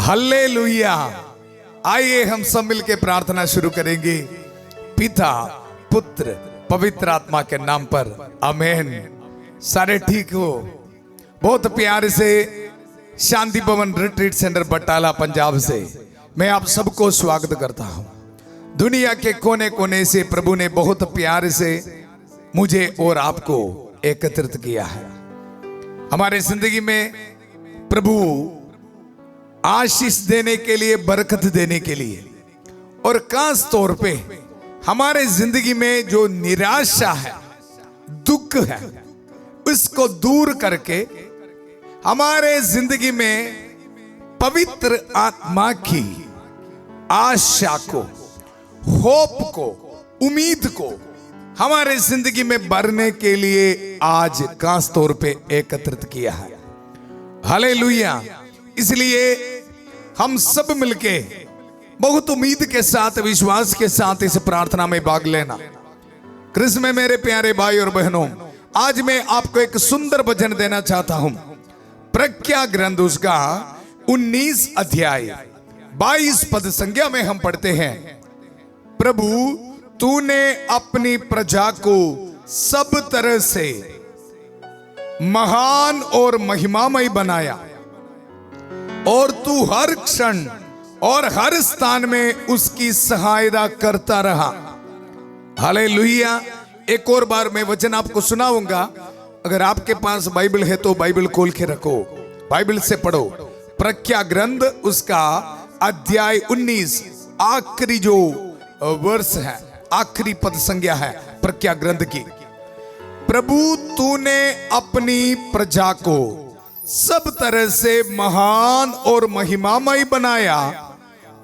Hallelujah. आइए हम सब मिलके प्रार्थना शुरू करेंगे। पिता, पुत्र, पवित्र आत्मा के नाम पर आमीन। सारे ठीक हो? बहुत प्यार से शांति भवन रिट्रीट सेंटर बटाला पंजाब से मैं आप सबको स्वागत करता हूं। दुनिया के कोने कोने से प्रभु ने बहुत प्यार से मुझे और आपको एकत्रित किया है। हमारे जिंदगी में प्रभु आशीष देने के लिए, बरकत देने के लिए, और खास तौर पे हमारे जिंदगी में जो निराशा है, दुख है, उसको दूर करके हमारे जिंदगी में पवित्र आत्मा की आशा को, होप को, उम्मीद को हमारे जिंदगी में भरने के लिए आज खास तौर पे एकत्रित किया है। हालेलुया। इसलिए हम सब मिलके बहुत उम्मीद के साथ, विश्वास के साथ इस प्रार्थना में भाग लेना। कृष्ण में मेरे प्यारे भाई और बहनों, आज मैं आपको एक सुंदर वचन देना चाहता हूं। प्रज्ञा ग्रंथ उसका 19 अध्याय 22 पद संज्ञा में हम पढ़ते हैं, प्रभु तूने अपनी प्रजा को सब तरह से महान और महिमामय बनाया और तू हर क्षण और हर स्थान में उसकी सहायता करता रहा। हालेलुया। एक और बार मैं वचन आपको सुनाऊंगा। अगर आपके पास बाइबल है तो बाइबल खोल के रखो, बाइबल से पढ़ो। प्रज्ञा ग्रंथ उसका अध्याय 19 आखिरी जो वर्ष है, आखिरी पद संज्ञा है प्रज्ञा ग्रंथ की। प्रभु तूने अपनी प्रजा को सब तरह से महान और महिमामय बनाया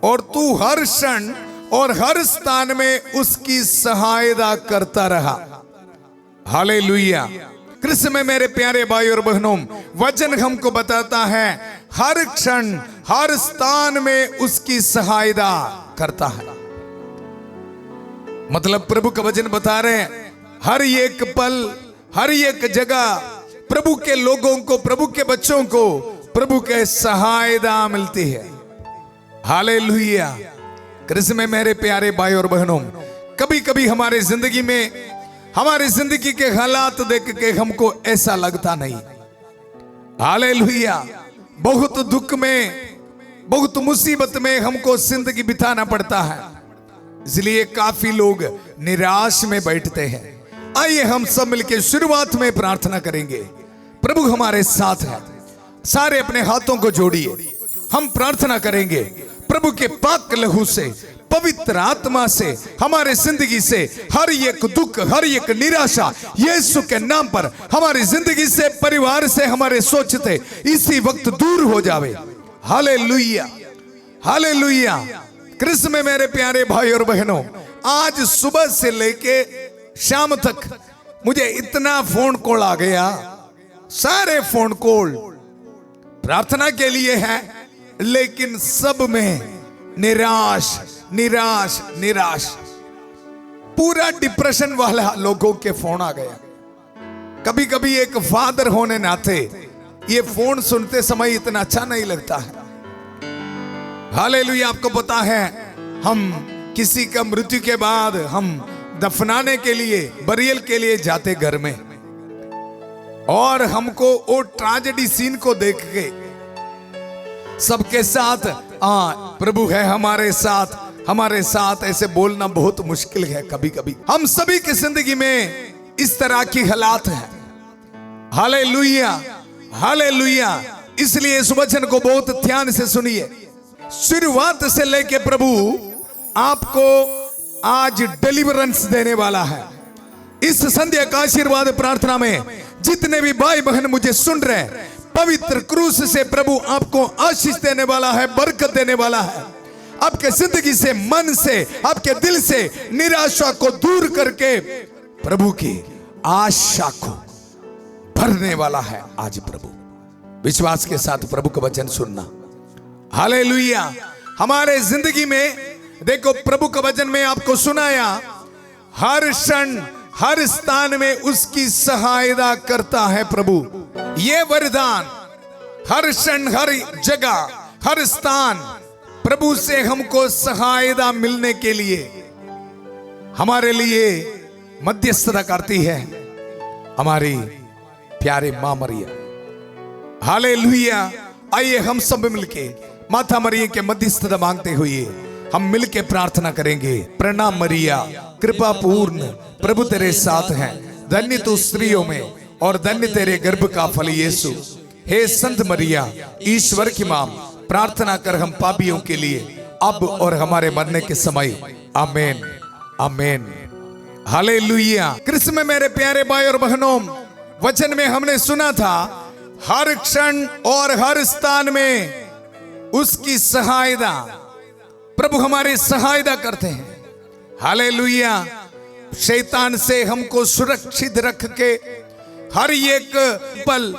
और तू हर क्षण और हर स्थान में उसकी सहायता करता रहा। हालेलुया। कृष्ण में मेरे प्यारे भाई और बहनों, वचन हमको बताता है हर क्षण हर स्थान में उसकी सहायता करता है। मतलब प्रभु का वचन बता रहे हैं हर एक पल, हर एक जगह प्रभु के लोगों को, प्रभु के बच्चों को प्रभु के सहायता मिलती है। हालेलुया। कृष्ण में मेरे प्यारे भाई और बहनों, कभी कभी हमारे जिंदगी में, हमारे जिंदगी के हालात देख के हमको ऐसा लगता नहीं। हालेलुया। बहुत दुख में, बहुत मुसीबत में हमको जिंदगी बिताना पड़ता है, इसलिए काफी लोग निराश में बैठते हैं। आइए हम सब मिलकर शुरुआत में प्रार्थना करेंगे। प्रभु हमारे साथ है। सारे अपने हाथों को जोड़िए, हम प्रार्थना करेंगे प्रभु के पाक लहू से, पवित्र आत्मा से हमारे जिंदगी से हर एक दुख, हर एक निराशा यीशु के नाम पर हमारी जिंदगी से, परिवार से, हमारे सोचते इसी वक्त दूर हो जावे। Hallelujah, hallelujah. कृष्ण में मेरे प्यारे भाई और बहनों, आज सुबह से लेके शाम तक मुझे इतना फोन कॉल आ गया। सारे फोन कॉल प्रार्थना के लिए है, लेकिन सब में निराश निराश निराश, पूरा डिप्रेशन वाला लोगों के फोन आ गया। कभी कभी एक फादर होने नाते ये फोन सुनते समय इतना अच्छा नहीं लगता है। हालेलुया। आपको पता है हम किसी का मृत्यु के बाद हम दफनाने के लिए, बरियल के लिए जाते घर में, और हमको वो ट्रेजेडी सीन को देख के सबके साथ प्रभु है हमारे साथ, हमारे साथ ऐसे बोलना बहुत मुश्किल है। कभी कभी हम सभी की जिंदगी में इस तरह की हालात है। Hallelujah, hallelujah. इसलिए इस वचन को बहुत ध्यान से सुनिए। शुरुआत से लेके प्रभु आपको आज डिलीवरेंस देने वाला है। इस संध्या का आशीर्वाद प्रार्थना में जितने भी भाई बहन मुझे सुन रहे हैं, पवित्र क्रूस से प्रभु आपको आशीष देने वाला है, बरकत देने वाला है। आपके जिंदगी से, मन से, आपके दिल से निराशा को दूर करके प्रभु की आशा को भरने वाला है आज प्रभु। विश्वास के साथ प्रभु का वचन सुनना। हालेलुया। हमारे जिंदगी में देखो, प्रभु का वचन में आपको सुनाया हर क्षण हर स्थान में उसकी सहायता करता है प्रभु। ये वरदान हर क्षण, हर जगह, हर स्थान प्रभु से हमको सहायता मिलने के लिए हमारे लिए मध्यस्थता करती है हमारी प्यारे मां मरिया। हालेलुया। आइए हम सब मिलके माता मरिया के मध्यस्थता मांगते हुए हम मिलके प्रार्थना करेंगे। प्रणाम मरिया, कृपा पूर्ण, प्रभु तेरे साथ है, धन्य तू स्त्रियों में और धन्य तेरे गर्भ का फल यीशु। हे संत मरिया, ईश्वर की मां, प्रार्थना कर हम पापियों के लिए अब और हमारे मरने के समय। आमीन आमीन। हालेलुया। कृष्ण में मेरे प्यारे भाई और बहनों, वचन में हमने सुना था हर क्षण और हर स्थान में उसकी सहायता, प्रभु हमारी सहायता करते हैं। हालेलुया। शैतान से हमको सुरक्षित रख के हर एक पल,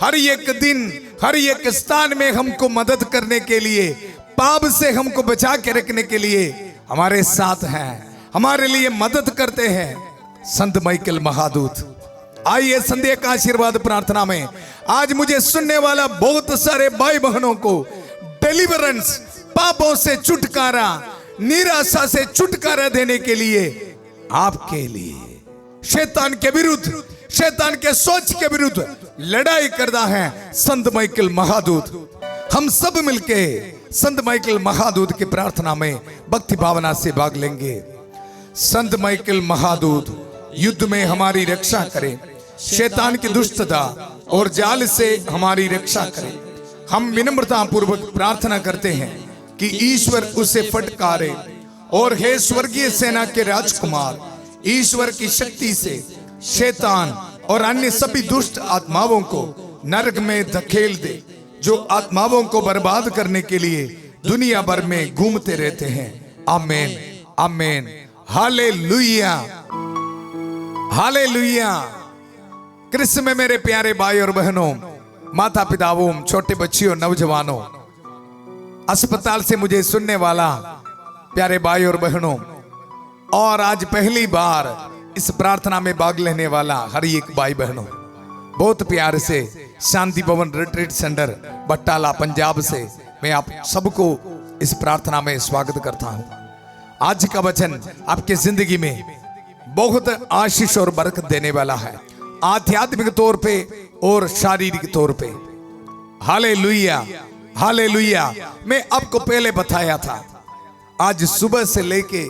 हर एक दिन, हर एक स्थान में हमको मदद करने के लिए, पाप से हमको बचा के रखने के लिए हमारे साथ हैं, हमारे लिए मदद करते हैं संत माइकल महादूत। आइए संध्या का आशीर्वाद प्रार्थना में आज मुझे सुनने वाला बहुत सारे भाई बहनों को डिलीवरेंस, पापों से छुटकारा, निराशा से छुटकारा देने के लिए, आपके लिए शैतान के विरुद्ध, शैतान के सोच के विरुद्ध लड़ाई करता है संत माइकल महादूत। हम सब मिलके संत माइकल महादूत की प्रार्थना में भक्ति भावना से भाग लेंगे। संत माइकल महादूत युद्ध में हमारी रक्षा करें, शैतान की दुष्टता और जाल से हमारी रक्षा करें। हम विनम्रता पूर्वक प्रार्थना करते हैं कि ईश्वर उसे फटकारे और हे स्वर्गीय सेना के राजकुमार, ईश्वर की शक्ति से शैतान और अन्य सभी दुष्ट आत्माओं को नरक में धकेल दे, जो आत्माओं को बर्बाद करने के लिए दुनिया भर में घूमते रहते हैं। आमीन आमीन। Hallelujah hallelujah. कृष्ण में मेरे प्यारे भाई और बहनों, माता पिताओं, छोटे बच्चियों, नौजवानों, अस्पताल से मुझे सुनने वाला प्यारे भाई और बहनों, और आज पहली बार इस प्रार्थना में भाग लेने वाला हर एक भाई बहनों, बहुत प्यार से शांति भवन रिट्रीट सेंटर बट्टाला पंजाब से मैं आप सबको इस प्रार्थना में स्वागत करता हूं। आज का वचन आपके जिंदगी में बहुत आशीष और बरकत देने वाला है, आध्यात्मिक तौर पे और शारीरिक तौर पे। Hallelujah hallelujah. मैं आपको पहले बताया था, आज सुबह से लेके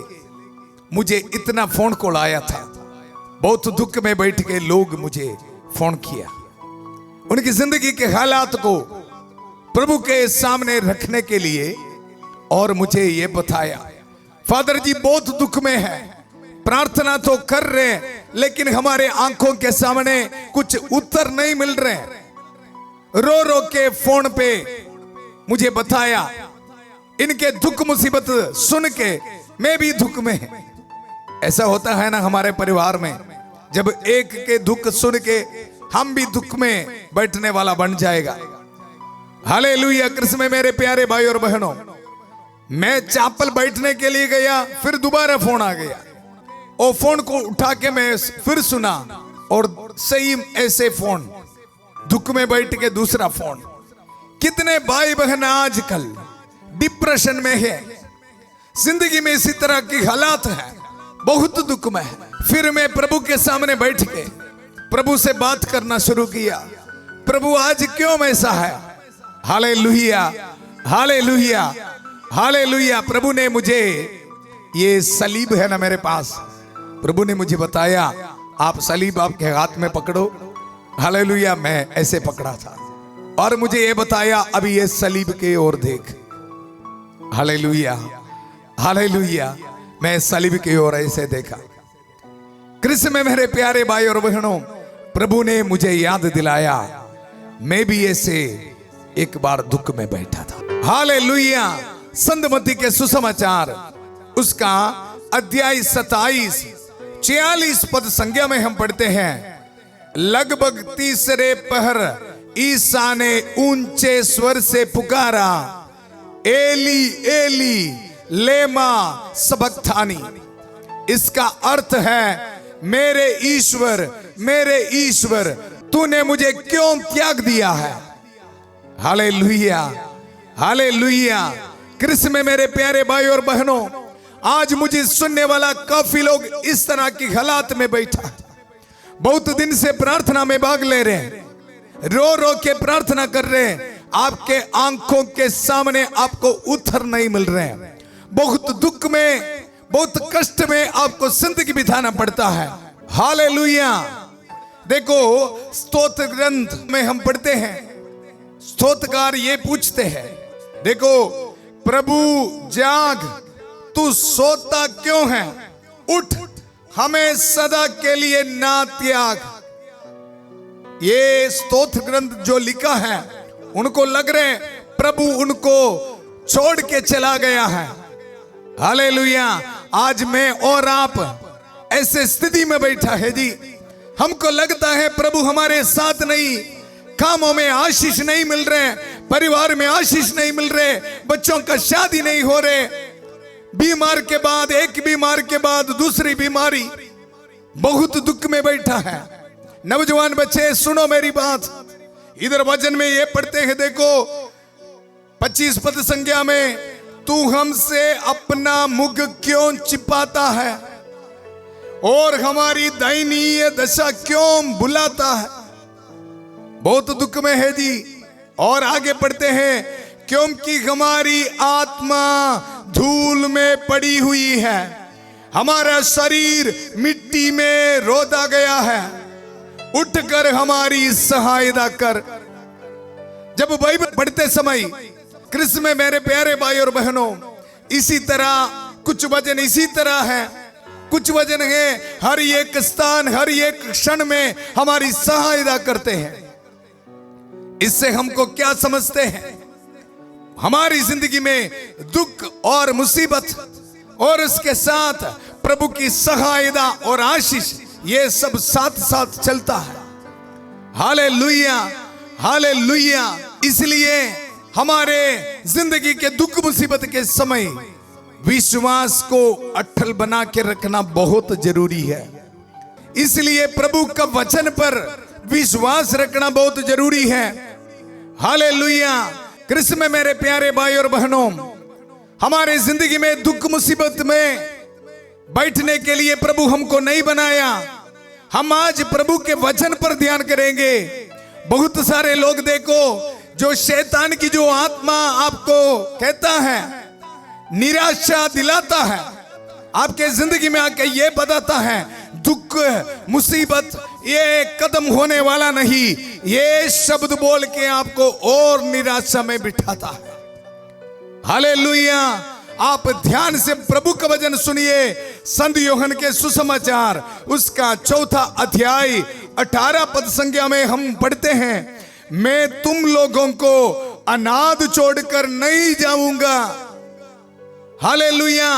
मुझे इतना फोन कॉल आया था, बहुत दुख में बैठ के लोग मुझे फोन किया, उनकी जिंदगी के हालात को प्रभु के सामने रखने के लिए, और मुझे ये बताया फादर जी बहुत दुख में है, प्रार्थना तो कर रहे लेकिन हमारे आंखों के सामने कुछ उत्तर नहीं मिल रहे। रो रो के फोन पे मुझे बताया, इनके दुख मुसीबत सुन के मैं भी दुख में। ऐसा होता है ना हमारे परिवार में, जब एक के दुख सुन के हम भी दुख में बैठने वाला बन जाएगा। हालेलुया। कृष्ण में मेरे प्यारे भाई और बहनों, मैं चापल बैठने के लिए गया, फिर दोबारा फोन आ गया, और फोन को उठा के मैं फिर सुना, और सही ऐसे फोन, दुख में बैठ के दूसरा फोन। कितने भाई बहन आजकल डिप्रेशन में है, जिंदगी में इसी तरह की हालात है, बहुत दुख में है। फिर मैं प्रभु के सामने बैठ के प्रभु से बात करना शुरू किया, प्रभु आज क्यों ऐसा है। Hallelujah hallelujah hallelujah. प्रभु ने मुझे, ये सलीब है ना मेरे पास, प्रभु ने मुझे बताया आप सलीब आपके हाथ में पकड़ो। हालेलुया। मैं ऐसे पकड़ा था, और मुझे ये बताया अभी ये सलीब के ओर देख। Hallelujah hallelujah. मैं सलीब की ओर ऐसे देखा। कृष्ण में मेरे प्यारे भाई और बहनों, प्रभु ने मुझे याद दिलाया, मैं भी ऐसे एक बार दुख में बैठा था। हालेलुया। संत मत्ती के सुसमाचार उसका अध्याय 27 46 पद संज्ञा में हम पढ़ते हैं, लगभग तीसरे पहर ईसा ने ऊंचे स्वर से पुकारा, एली एली लेमा सबक्तानी। इसका अर्थ है, मेरे ईश्वर तूने मुझे क्यों त्याग दिया है। Hallelujah hallelujah. कृष्ण में मेरे प्यारे भाई और बहनों, आज मुझे सुनने वाला काफी लोग इस तरह की हालात में बैठा है। बहुत दिन से प्रार्थना में भाग ले रहे हैं, रो रो के प्रार्थना कर रहे हैं, आपके आंखों के सामने आपको उत्तर नहीं मिल रहे हैं। बहुत दुख में, बहुत कष्ट में आपको जिंदगी बिताना पड़ता है। हालेलुया। देखो, स्तोत्र ग्रंथ में हम पढ़ते हैं, स्तोत्रकार ये पूछते हैं, देखो, प्रभु जाग, तू सोता क्यों है, उठ, हमें सदा के लिए ना त्याग। ये स्तोत्र ग्रंथ जो लिखा है, उनको लग रहे प्रभु उनको छोड़ के चला गया है। हालेलुया। आज मैं और आप ऐसे स्थिति में बैठा है जी, हमको लगता है प्रभु हमारे साथ नहीं, कामों में आशीष नहीं मिल रहे, परिवार में आशीष नहीं मिल रहे, बच्चों का शादी नहीं हो रहे, बीमार के बाद एक बीमार के बाद दूसरी बीमारी, बहुत दुख में बैठा है। नौजवान बच्चे सुनो मेरी बात, इधर वचन में ये पढ़ते हैं, देखो 25 पद संज्ञा में, तू हमसे अपना मुख क्यों छिपाता है और हमारी दयनीय दशा क्यों बुलाता है। बहुत दुख में है जी। और आगे पढ़ते हैं, क्योंकि हमारी आत्मा धूल में पड़ी हुई है, हमारा शरीर मिट्टी में रोदा गया है, उठकर हमारी सहायता कर। जब बाइबल पढ़ते समय कृष्ण में मेरे प्यारे भाई और बहनों, इसी तरह कुछ वचन इसी तरह है, कुछ वचन है हर एक स्थान, हर एक क्षण में हमारी सहायता करते हैं। इससे हमको क्या समझते हैं, हमारी जिंदगी में दुख और मुसीबत और उसके साथ प्रभु की सहायता और आशीष, ये सब साथ साथ चलता है। Hallelujah, hallelujah. इसलिए हमारे जिंदगी के दुख मुसीबत के समय विश्वास को अटल बना के रखना बहुत जरूरी है। इसलिए प्रभु का वचन पर विश्वास रखना बहुत जरूरी है। हालेलुया। कृष्ण में मेरे प्यारे भाई और बहनों, हमारे जिंदगी में दुख मुसीबत में बैठने के लिए प्रभु हमको नहीं बनाया। हम आज प्रभु के वचन पर ध्यान करेंगे। बहुत सारे लोग देखो, जो शैतान की जो आत्मा आपको कहता है, निराशा दिलाता है, आपके जिंदगी में आके ये बताता है दुख मुसीबत ये कदम होने वाला नहीं, ये शब्द बोल के आपको और निराशा में बिठाता है। हालेलुया। आप ध्यान से प्रभु का वचन सुनिए। संत यूहन्ना के सुसमाचार उसका 4 अध्याय 18 पद संज्ञा में हम पढ़ते हैं, मैं तुम लोगों को अनाथ छोड़कर नहीं जाऊंगा। हालेलुया।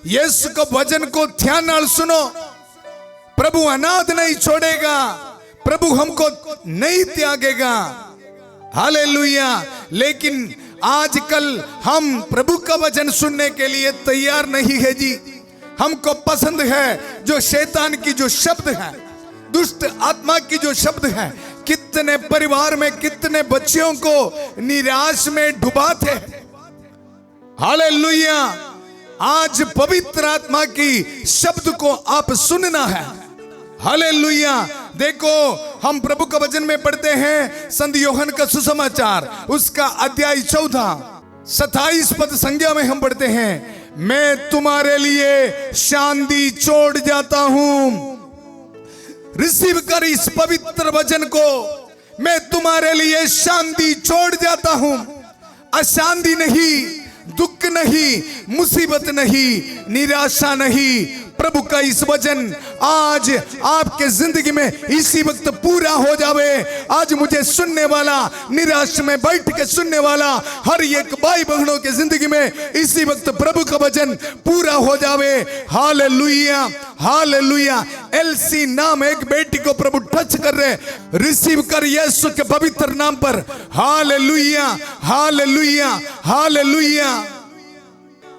यीशु का वचन को ध्यान नाल सुनो। प्रभु अनाथ नहीं छोड़ेगा, प्रभु हमको नहीं त्यागेगा। हालेलुया। लेकिन आजकल हम प्रभु का वचन सुनने के लिए तैयार नहीं है जी। हमको पसंद है जो शैतान की जो शब्द है, दुष्ट आत्मा की जो शब्द है। कितने परिवार में कितने बच्चों को निराश में डुबाते हैं। हालेलुया। आज पवित्र आत्मा की शब्द को आप सुनना है। हालेलुया। देखो, हम प्रभु का वचन में पढ़ते हैं संत यूहन्ना का सुसमाचार उसका अध्याय 14 27 पद संज्ञा में हम पढ़ते हैं, मैं तुम्हारे लिए शांति छोड़ जाता हूं। रिसीव कर इस पवित्र वचन को। मैं तुम्हारे लिए शांति छोड़ जाता हूं। अशांति नहीं, दुख नहीं, मुसीबत नहीं, निराशा नहीं। प्रभु का इस वचन आज आपके जिंदगी में इसी वक्त पूरा हो जावे। आज मुझे सुनने वाला, निराश में बैठ के सुनने वाला हर एक भाई बहनों के जिंदगी में इसी वक्त प्रभु का वचन पूरा हो जावे। Hallelujah, hallelujah. एलसी नाम एक बेटी को प्रभु टच कर रहे, रिसीव कर यीशु के पवित्र नाम पर। Hallelujah, hallelujah, hallelujah.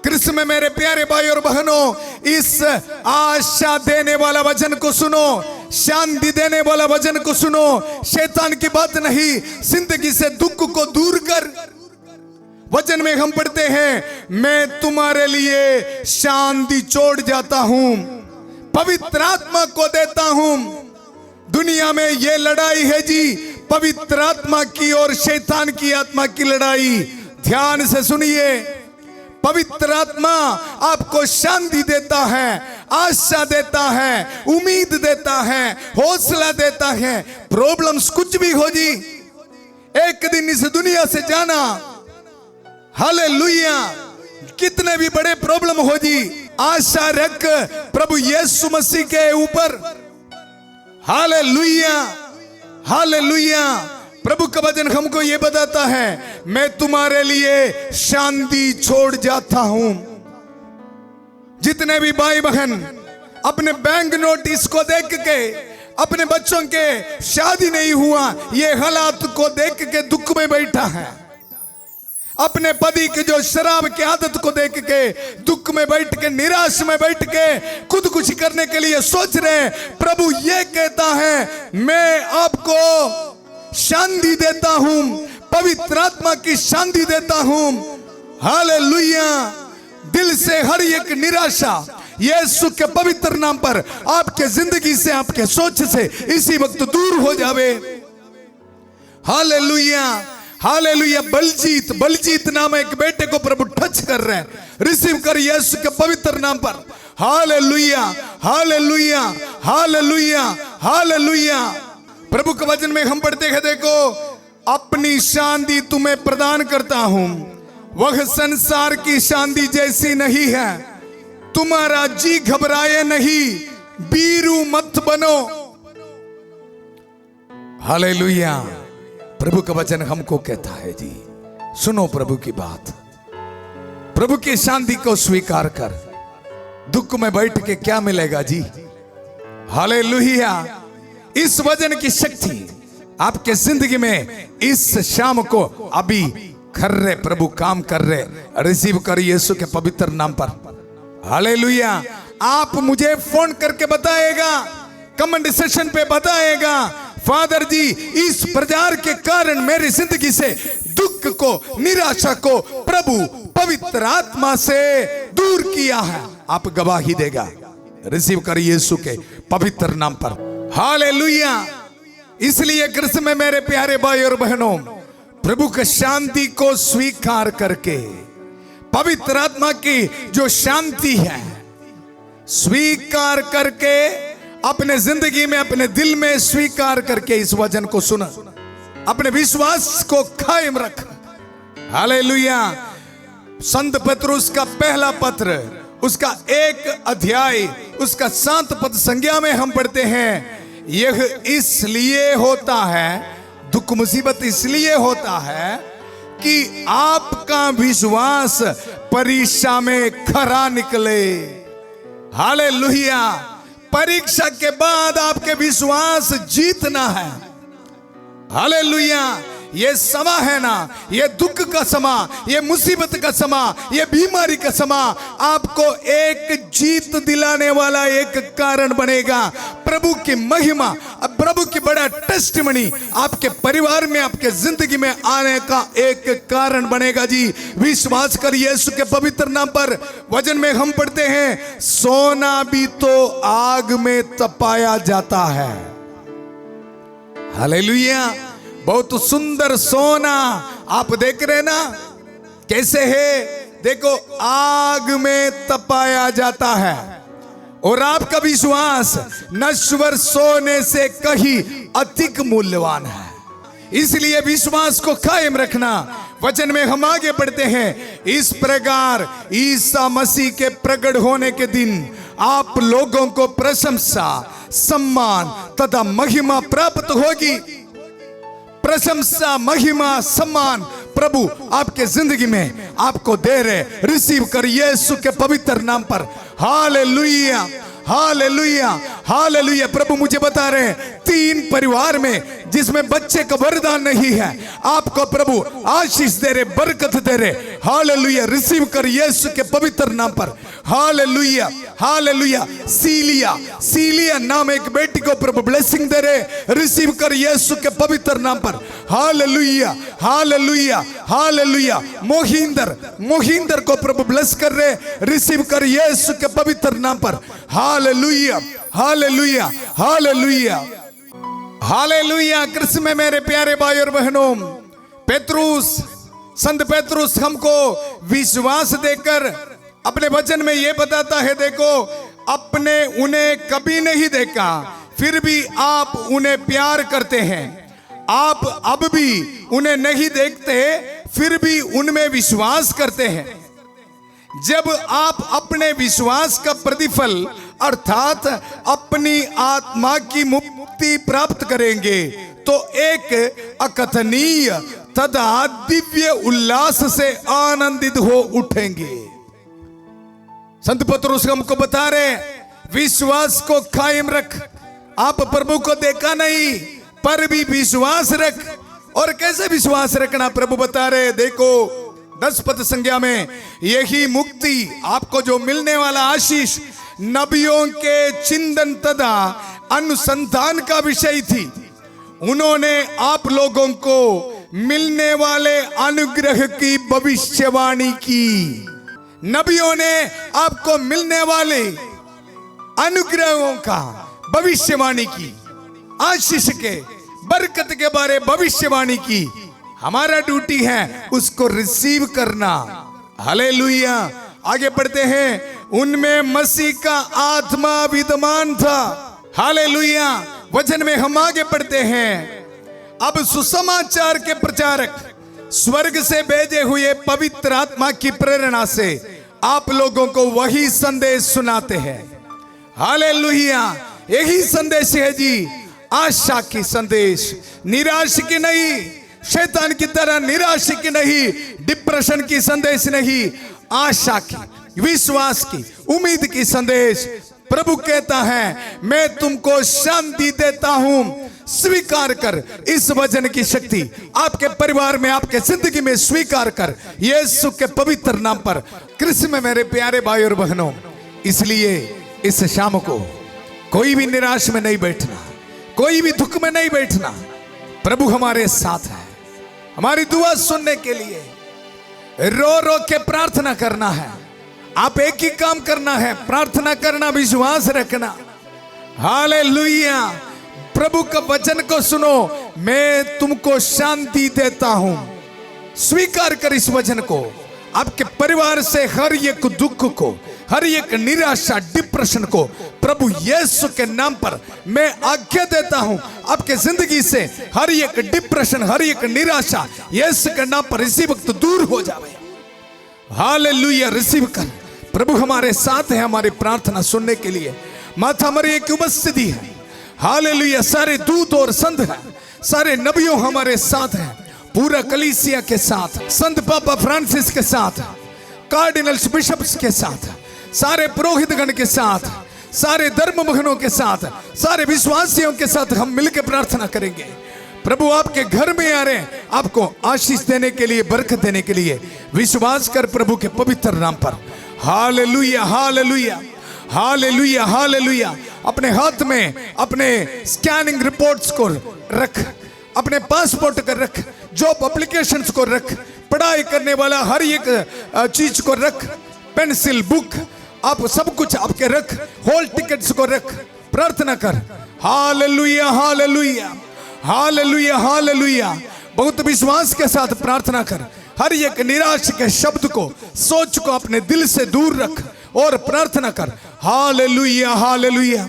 कृष्ण में मेरे प्यारे भाई और बहनों, इस आशा देने वाला वचन को सुनो, शांति देने वाला वचन को सुनो। शैतान की बात नहीं, जिंदगी से दुख को दूर कर, वचन में हम पढ़ते हैं, मैं तुम्हारे लिए शांति छोड़ जाता हूं, पवित्र आत्मा को देता हूं। दुनिया में ये लड़ाई है जी, पवित्र आत्मा की और शैतान की आत्मा की लड़ाई। ध्यान से सुनिए, पवित्र आत्मा आपको शांति देता है, आशा देता है, उम्मीद देता है, हौसला देता है। प्रॉब्लम्स कुछ भी हो जी, एक दिन इस दुनिया से जाना, हालेलुया। कितने भी बड़े प्रॉब्लम हो जी, आशा रख प्रभु यीशु मसीह के ऊपर। Hallelujah, hallelujah. प्रभु का वचन हमको ये बताता है, मैं तुम्हारे लिए शांति छोड़ जाता हूं। जितने भी भाई बहन अपने बैंक नोटिस को देख के, अपने बच्चों के शादी नहीं हुआ ये हालात को देख के दुख में बैठा है, अपने पति की जो शराब की आदत को देख के दुख में बैठ के, निराश में बैठ के खुदकुशी करने के लिए सोच रहे हैं, प्रभु ये कहता है, मैं आपको शांति देता हूं, पवित्र आत्मा की शांति देता हूं। हालेलुया। दिल से हर एक निराशा यीशु के पवित्र नाम पर आपके जिंदगी से, आपके सोच से इसी वक्त दूर हो जावे। Hallelujah, hallelujah. बलजीत नाम एक बेटे को प्रभु टच कर रहे हैं, रिसीव कर यीशु के पवित्र नाम पर। Hallelujah, hallelujah, hallelujah, hallelujah. प्रभु के वचन में हम पढ़ते हैं, देखो अपनी शांति तुम्हें प्रदान करता हूं, वह संसार की शांति जैसी नहीं है। तुम्हारा जी घबराए नहीं, बीरू मत बनो। हालेलुया। प्रभु का वचन हमको कहता है जी, सुनो प्रभु की बात, प्रभु की शांति को स्वीकार कर। दुख में बैठ के क्या मिलेगा जी? हालेलुया। इस वचन की शक्ति आपके जिंदगी में इस शाम को अभी कर रहे, प्रभु काम कर रहे। रिसीव कर यीशु के पवित्र नाम पर। हालेलुया। आप मुझे फोन करके बताएगा, कमेंट सेशन पे बताएगा, फादर जी इस प्रचार के कारण मेरी जिंदगी से दुख को, निराशा को प्रभु पवित्र आत्मा से दूर किया है। आप गवाही देगा। रिसीव कर यीशु के पवित्र नाम पर। हालेलुया। इसलिए कृष्ण में मेरे प्यारे भाई और बहनों, प्रभु की शांति को स्वीकार करके, पवित्र आत्मा की जो शांति है स्वीकार करके, अपने जिंदगी में, अपने दिल में स्वीकार करके इस वचन को सुना, अपने विश्वास को कायम रख। हालेलुया। संत पत्रुस का पहला पत्र, उसका 1 अध्याय, उसका 7 पद संज्ञा में हम पढ़ते हैं, यह इसलिए होता है, दुख मुसीबत इसलिए होता है कि आपका विश्वास परीक्षा में खरा निकले। हालेलुया। परीक्षा के बाद आपके विश्वास जीतना है। हालेलुया। ये समा है ना, ये दुख का समा, ये मुसीबत का समा, ये बीमारी का समा आपको एक जीत दिलाने वाला एक कारण बनेगा। प्रभु की महिमा, प्रभु की बड़ा टेस्टिमनी आपके परिवार में, आपके जिंदगी में आने का एक कारण बनेगा जी। विश्वास कर यीशु के पवित्र नाम पर। वचन में हम पढ़ते हैं, सोना भी तो आग में तपाया जाता है। हालेलुया। बहुत सुंदर सोना आप देख रहे ना कैसे है, देखो आग में तपाया जाता है। और आपका विश्वास नश्वर सोने से कहीं अधिक मूल्यवान है। इसलिए विश्वास को कायम रखना। वचन में हम आगे पढ़ते हैं, इस प्रकार ईसा मसीह के प्रकट होने के दिन आप लोगों को प्रशंसा, सम्मान तथा महिमा प्राप्त होगी। प्रशंसा, महिमा, सम्मान प्रभु आपके जिंदगी में आपको दे रहे। रिसीव कर यीशु के पवित्र नाम पर। Hallelujah, hallelujah, hallelujah. प्रभु मुझे बता रहे हैं, 3 परिवार में जिसमें बच्चे का वरदान नहीं है, आपको प्रभु आशीष दे रहे, बरकत दे रहे। हालेलुया। रिसीव कर यीशु के पवित्र नाम पर। Hallelujah hallelujah. सीलिया नाम एक बेटी को प्रभु ब्लेसिंग दे रहे, रिसीव कर यीशु के पवित्र नाम पर। Hallelujah hallelujah hallelujah. मोहिंदर को प्रभु ब्लेस कर रहे, रिसीव कर यीशु के पवित्र नाम पर। Hallelujah hallelujah hallelujah hallelujah. Krishna में मेरे प्यारे भाई और बहनों, संत पेतरुस हमको विश्वास देकर अपने वचन में यह बताता है, देखो अपने उन्हें कभी नहीं देखा फिर भी आप उन्हें प्यार करते हैं। आप अब भी उन्हें नहीं देखते फिर भी उनमें विश्वास करते हैं। जब आप अपने विश्वास का प्रतिफल अर्थात अपनी आत्मा की मुक्ति प्राप्त करेंगे तो एक अकथनीय तथा दिव्य उल्लास से आनंदित हो उठेंगे। संत पतरस हमको बता रहे, विश्वास को कायम रख। आप प्रभु को देखा नहीं पर भी विश्वास रख। और कैसे विश्वास रखना प्रभु बता रहे, देखो 10 पद संज्ञा में, यही मुक्ति आपको जो मिलने वाला आशीष नबियों के चिंतन तथा अनुसंधान का विषय थी। उन्होंने आप लोगों को मिलने वाले अनुग्रह की भविष्यवाणी की। नबियों ने आपको मिलने वाले अनुग्रहों का भविष्यवाणी की, आशीष के बरकत के बारे भविष्यवाणी की। हमारा ड्यूटी है उसको रिसीव करना। हालेलुया। आगे बढ़ते हैं, उनमें मसीह का आत्मा विद्यमान था। हालेलुया। वचन में हम आगे बढ़ते हैं। अब सुसमाचार के प्रचारक स्वर्ग से भेजे हुए पवित्र आत्मा की प्रेरणा से आप लोगों को वही संदेश सुनाते हैं। हालेलुया। यही संदेश है जी, आशा की संदेश, निराश की नहीं, शैतान की तरह निराश की नहीं, डिप्रेशन की संदेश नहीं, आशा की, विश्वास की, उम्मीद की संदेश। प्रभु कहता है, मैं तुमको शांति देता हूं, स्वीकार कर। इस वचन की शक्ति आपके परिवार में, आपके जिंदगी में स्वीकार कर, यीशु के पवित्र नाम पर। कृष्ण में मेरे प्यारे भाई और बहनों, इसलिए इस शाम को कोई भी निराश में नहीं बैठना, कोई भी दुख में नहीं बैठना। प्रभु हमारे साथ है। हमारी दुआ सुनने के लिए रो रो के प्रार्थना करना है। आप एक ही काम करना है, प्रार्थना करना, विश्वास रखना। हालेलुया। प्रभु का वचन को सुनो, मैं तुमको शांति देता हूं। स्वीकार कर इस वचन को। आपके परिवार से हर एक दुख को, हर एक निराशा, डिप्रेशन को प्रभु यीशु के नाम पर मैं आज्ञा देता हूं। आपके जिंदगी से हर एक डिप्रेशन, हर एक निराशा यीशु के नाम पर इसी वक्त दूर हो जाए। हालेलुया। रिसीव कर। प्रभु हमारे साथ है हमारी प्रार्थना सुनने के लिए। माता मरियम की उपस्थिति है। हालेलुया। सारे दूत और संत हैं, सारे नबियों हमारे साथ हैं, पूरा कलीसिया के साथ, संत पापा फ्रांसिस के साथ, कार्डिनल्स बिशप्स के साथ, सारे पुरोहितगण के साथ, सारे धर्म मगनों के साथ, सारे विश्वासियों के साथ हम मिलकर प्रार्थना करेंगे। प्रभु आपके घर में आ रहे हैं, आपको आशीष देने के लिए, बरकत देने के लिए। विश्वास कर प्रभु के पवित्र नाम पर। Hallelujah hallelujah hallelujah hallelujah. अपने हाथ में अपने स्कैनिंग रिपोर्ट्स को रख, अपने पासपोर्ट को रख, जॉब एप्लीकेशंस को रख, पढ़ाई करने वाला हर एक चीज को रख, पेंसिल, बुक, आप सब कुछ आपके रख, हॉल टिकट्स को रख, प्रार्थना कर। Hallelujah hallelujah hallelujah hallelujah. बहुत विश्वास के साथ प्रार्थना कर। हर एक निराश के शब्द को, सोच को अपने दिल से दूर रख और प्रार्थना कर। Hallelujah hallelujah.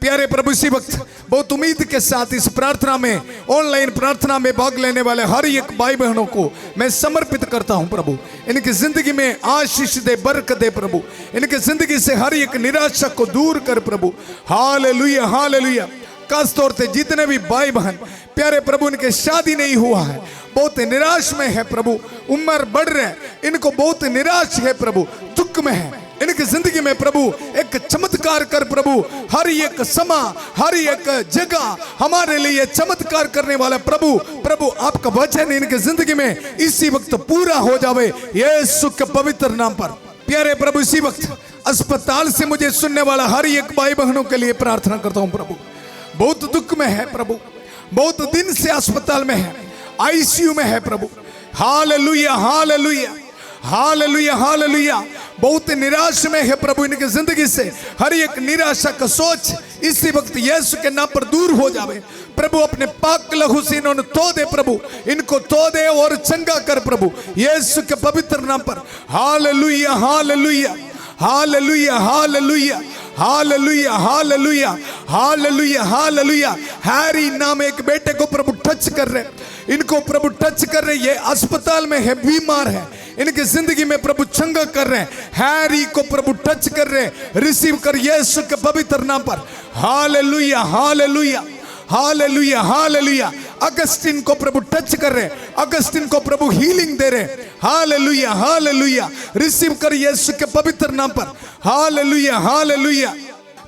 प्यारे प्रभु, इसी वक्त बहुत उम्मीद के साथ इस प्रार्थना में, ऑनलाइन प्रार्थना में भाग लेने वाले हर एक भाई बहनों को मैं समर्पित करता हूं। प्रभु इनकी जिंदगी में आशीष दे, बरकत दे। प्रभु इनकी जिंदगी से हर एक निराशा को दूर कर प्रभु। Hallelujah hallelujah. खास तौर से जितने भी भाई बहन प्यारे प्रभु इनके शादी नहीं हुआ है, बहुत निराश में है प्रभु, उम्र बढ़ रहे, इनको बहुत निराश है प्रभु, दुख में है, इनकी जिंदगी में प्रभु एक चमत्कार कर प्रभु। हर एक समय, हर एक जगह हमारे लिए चमत्कार करने वाला प्रभु, प्रभु आपका वचन इनकी जिंदगी में इसी वक्त पूरा हो जावे यीशु के पवित्र नाम पर। प्यारे प्रभु, इसी वक्त अस्पताल से मुझे सुनने वाला हर एक भाई बहनों के लिए प्रार्थना करता हूं प्रभु। बहुत दुख में है प्रभु, बहुत दिन से अस्पताल में है, आईसीयू में है प्रभु। Hallelujah hallelujah hallelujah hallelujah. बहुत निराश में है प्रभु, इनकी जिंदगी से हर एक निराशा का सोच इसी वक्त यीशु के नाम पर दूर हो जावे प्रभु। अपने पाक लहू से इन्होंने धो दे प्रभु, इनको धो दे और चंगा कर प्रभु यीशु के पवित्र नाम पर। Hallelujah hallelujah hallelujah hallelujah hallelujah hallelujah hallelujah hallelujah. Harry नाम एक बेटे को प्रभु टच कर रहे, इनको प्रभु टच कर रहे। ये अस्पताल में है, बीमार है, इनकी जिंदगी में प्रभु चंगा कर रहे हैं। हैरी को प्रभु टच कर रहे, रिसीव कर यीशु के पवित्र नाम पर। Hallelujah hallelujah hallelujah hallelujah. Augustine को प्रभु टच कर रहे, अगस्टिन को प्रभु हीलिंग दे रहे। हालेलुया हालेलुया, रिसीव कर यीशु के पवित्र नाम पर। Hallelujah hallelujah.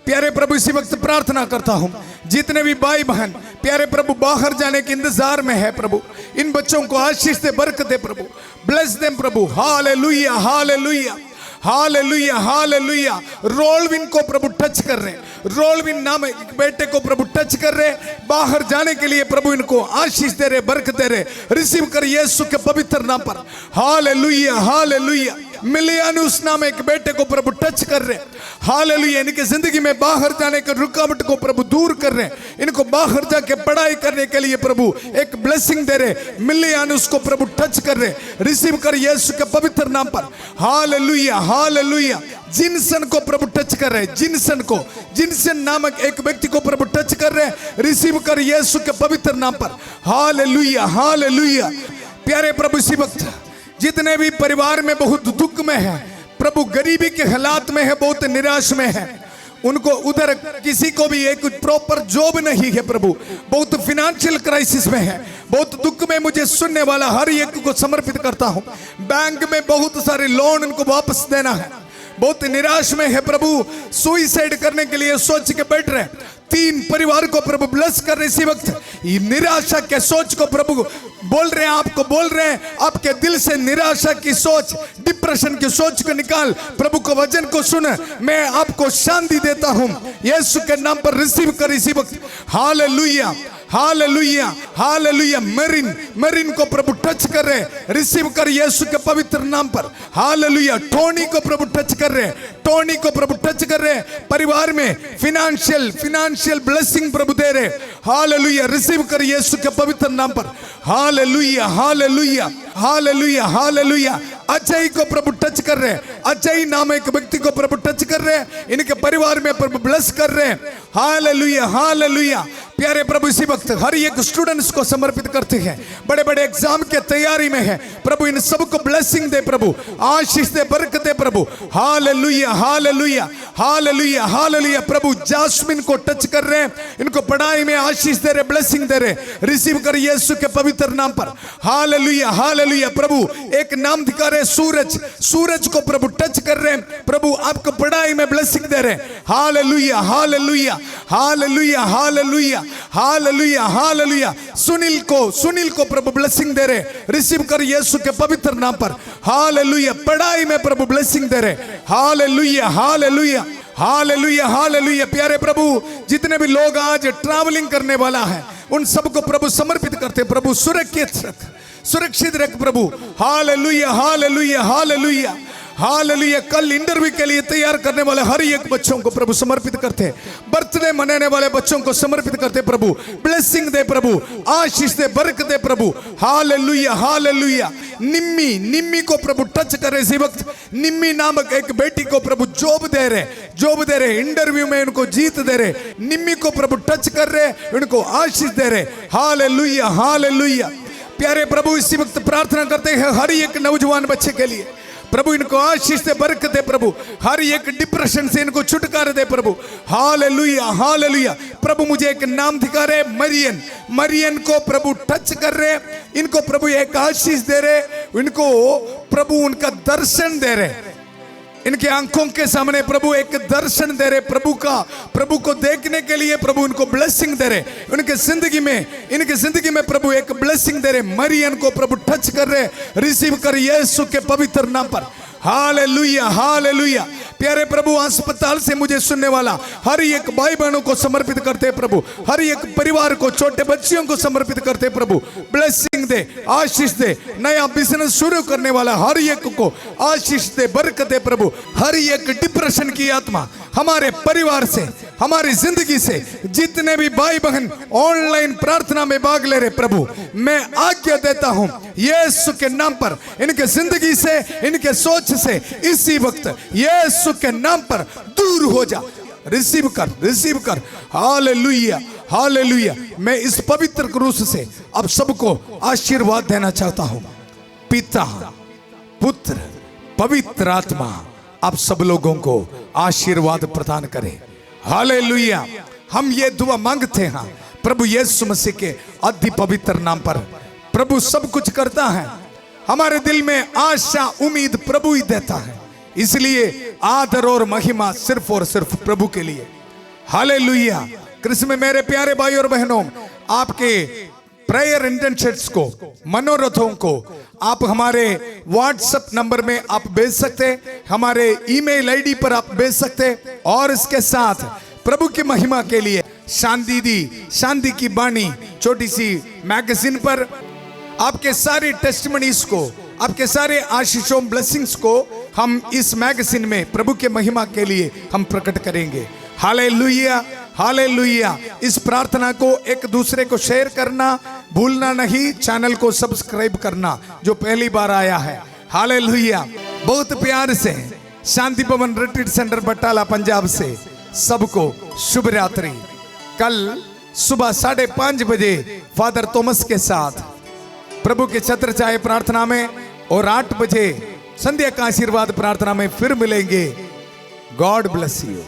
प्यारे प्रभु इसी वक्त प्रार्थना करता हूं, जितने भी भाई बहन प्यारे प्रभु बाहर जाने के इंतजार में है प्रभु, इन बच्चों को आशीष दे, बरकत दे प्रभु, ब्लेस देम प्रभु। Hallelujah hallelujah hallelujah hallelujah. Rolwin को प्रभु टच कर रहे, रोलविन नाम एक बेटे को प्रभु टच कर रहे, बाहर जाने के लिए प्रभु इनको आशीष दे रहे, बरकत दे रहे। रिसीव कर यीशु के पवित्र नाम पर। Hallelujah hallelujah. मिलियानुस नाम एक बेटे को प्रभु टच कर रहे। हालेलुया। इनकी जिंदगी में बाहर जाने के रुकावट को प्रभु दूर कर रहे, इनको बाहर जाके पढ़ाई करने के लिए प्रभु एक ब्लेसिंग दे रहे। मिलियानुस को प्रभु टच कर रहे, रिसीव कर यीशु के पवित्र नाम पर। Hallelujah hallelujah. जिनसन को प्रभु टच कर रहे, जिनसन को, जिनसन नामक एक व्यक्ति को प्रभु टच कर रहे, रिसीव कर यीशु के पवित्र नाम पर। Hallelujah hallelujah. प्यारे प्रभु इसी वक्त जितने भी परिवार में बहुत दुख में है प्रभु, गरीबी के हालात में है, बहुत निराश में है, उनको उधर किसी को भी एक प्रॉपर जॉब नहीं है प्रभु, बहुत फाइनेंशियल क्राइसिस में है, बहुत दुख में मुझे सुनने वाला हर एक को समर्पित करता हूं। बैंक में बहुत सारे लोन उनको वापस देना है, बहुत निराश में है प्रभु, सुइसाइड करने के लिए सोच के बैठ रहे। 3 परिवार को प्रभु ब्लेस कर रहे इसी वक्त। निराशा के सोच को प्रभु बोल रहे हैं, आपको बोल रहे हैं, आपके दिल से निराशा की सोच, डिप्रेशन की सोच को निकाल, प्रभु को वचन को सुन, मैं आपको शांति देता हूं यीशु के नाम पर। रिसीव कर इसी वक्त। Hallelujah hallelujah hallelujah. मरीन को प्रभु टच कर रहे, रिसीव कर यीशु के पवित्र नाम पर। हालेलुया। टोनी को प्रभु टच कर रहे, टोनी को प्रभु टच कर रहे, परिवार में फिनेंशियल ब्लेसिंग प्रभु दे रहे। हालेलुया। रिसीव कर यीशु के पवित्र नाम पर। Hallelujah hallelujah hallelujah hallelujah. Ajay को प्रभु टच कर रहे, अजय नाम एक व्यक्ति को प्रभु टच कर रहे, इनके परिवार में प्रभु ब्लेस कर रहे। Hallelujah hallelujah. प्यारे प्रभु इसी वक्त हर एक स्टूडेंट्स को समर्पित करते हैं, बड़े बड़े एग्जाम के तैयारी में है प्रभु, इन सबको ब्लेसिंग दे प्रभु, आशीष दे, बरकत दे प्रभु। Hallelujah hallelujah hallelujah hallelujah. प्रभु जास्मिन को टच कर रहे हैं, इनको पढ़ाई में आशीष दे रहे, ब्लेसिंग दे रहे। रिसीव कर यीशु के पवित्र नाम पर। Hallelujah hallelujah. प्रभु एक नाम दिखा रहे, सूरज को प्रभु टच कर रहे हैं, प्रभु आपको पढ़ाई में ब्लेसिंग दे रहे। Hallelujah hallelujah hallelujah hallelujah hallelujah hallelujah. Sunil को प्रभु ब्लेसिंग दे रहे, रिसीव कर यीशु के पवित्र नाम पर। हालेलुया। पढ़ाई में प्रभु ब्लेसिंग दे रहे। Hallelujah hallelujah hallelujah hallelujah. प्यारे प्रभु जितने भी लोग आज ट्रैवलिंग करने वाला है उन सबको प्रभु समर्पित करते, प्रभु सुरक्षित रख प्रभु। Hallelujah hallelujah hallelujah hallelujah. कल इंटरव्यू के लिए तैयार करने वाले हर एक बच्चों को प्रभु समर्पित करते, बर्थडे मनाने वाले बच्चों को समर्पित करते प्रभु, ब्लेसिंग दे प्रभु, आशीष दे, बरकत दे प्रभु। Hallelujah hallelujah. निम्मी को प्रभु टच करे इसी वक्त। निम्मी नामक एक बेटी को प्रभु जॉब दे रहे, इंटरव्यू में उनको जीत दे रहे। निम्मी को प्रभु टच कर रहे, उनको आशीष दे रहे। Hallelujah hallelujah. प्यारे प्रभु इसी वक्त प्रार्थना करते हैं हर एक नौजवान बच्चे के लिए, प्रभु इनको आशीष दे, बरकत दे प्रभु, हर एक डिप्रेशन से इनको छुटकारा दे प्रभु। Hallelujah hallelujah. प्रभु मुझे एक नाम दिखा रहे, मरियन को प्रभु टच कर रहे, इनको प्रभु एक आशीष दे रहे, इनको प्रभु उनका दर्शन दे रहे, इनके आंखों के सामने प्रभु एक दर्शन दे रहे, प्रभु को देखने के लिए प्रभु इनको ब्लेसिंग दे रहे, इनके जिंदगी में प्रभु एक ब्लेसिंग दे रहे। मरियन को प्रभु टच कर रहे, रिसीव कर यीशु के पवित्र नाम पर। Hallelujah hallelujah. प्यारे प्रभु, अस्पताल से मुझे सुनने वाला हर एक भाई बहनों को समर्पित करते प्रभु, हर एक परिवार को, छोटे बच्चियों को समर्पित करते प्रभु। ब्लेसिंग दे, आशीष दे। नया बिजनेस शुरू करने वाला हर एक को आशीष दे, बरकत दे प्रभु। हर एक डिप्रेशन की आत्मा हमारे परिवार से, हमारी जिंदगी से, जितने भी भाई बहन ऑनलाइन प्रार्थना में भाग ले रहे प्रभु, मैं आज्ञा देता हूं यीशु के नाम पर, इनके जिंदगी से, इनके सोच से इसी वक्त यीशु के नाम पर दूर हो जा। रिसीव कर, रिसीव कर। Hallelujah hallelujah. मैं इस पवित्र क्रूस से अब सबको आशीर्वाद देना चाहता हूं। पिता, पुत्र, पवित्र आत्मा आप सब लोगों को आशीर्वाद प्रदान करे। हालेलुया। हम ये दुआ मांगते हैं प्रभु यीशु मसीह के अति पवित्र नाम पर। प्रभु सब कुछ करता है, हमारे दिल में आशा उम्मीद प्रभु ही देता है, इसलिए आदर और महिमा सिर्फ और सिर्फ प्रभु के लिए। हालेलुया। कृष्ण में मेरे प्यारे भाई और बहनों, आपके प्रेयर इंटेंशंस को, मनोरथों को आप हमारे व्हाट्सएप नंबर में आप भेज सकते, हमारे ईमेल आईडी पर आप भेज सकते। और इसके साथ प्रभु की महिमा के लिए शांति की बाणी छोटी सी मैगजीन पर आपके सारे टेस्टिमनीज को, आपके सारे आशीषों, ब्लेसिंग्स को हम इस मैगजीन में प्रभु के महिमा के लिए हम प्रकट करेंगे। Hallelujah hallelujah. इस प्रार्थना को एक दूसरे को शेयर करना भूलना नहीं, चैनल को सब्सक्राइब करना जो पहली बार आया है। हालेलुया। बहुत प्यार से शांति भवन रिट्रीट सेंटर बटाला पंजाब से सबको शुभ रात्रि। कल सुबह 5:30 बजे फादर थॉमस के साथ प्रभु के छत्र छाए प्रार्थना में और 8 बजे संध्या का आशीर्वाद प्रार्थना में फिर मिलेंगे। God bless you.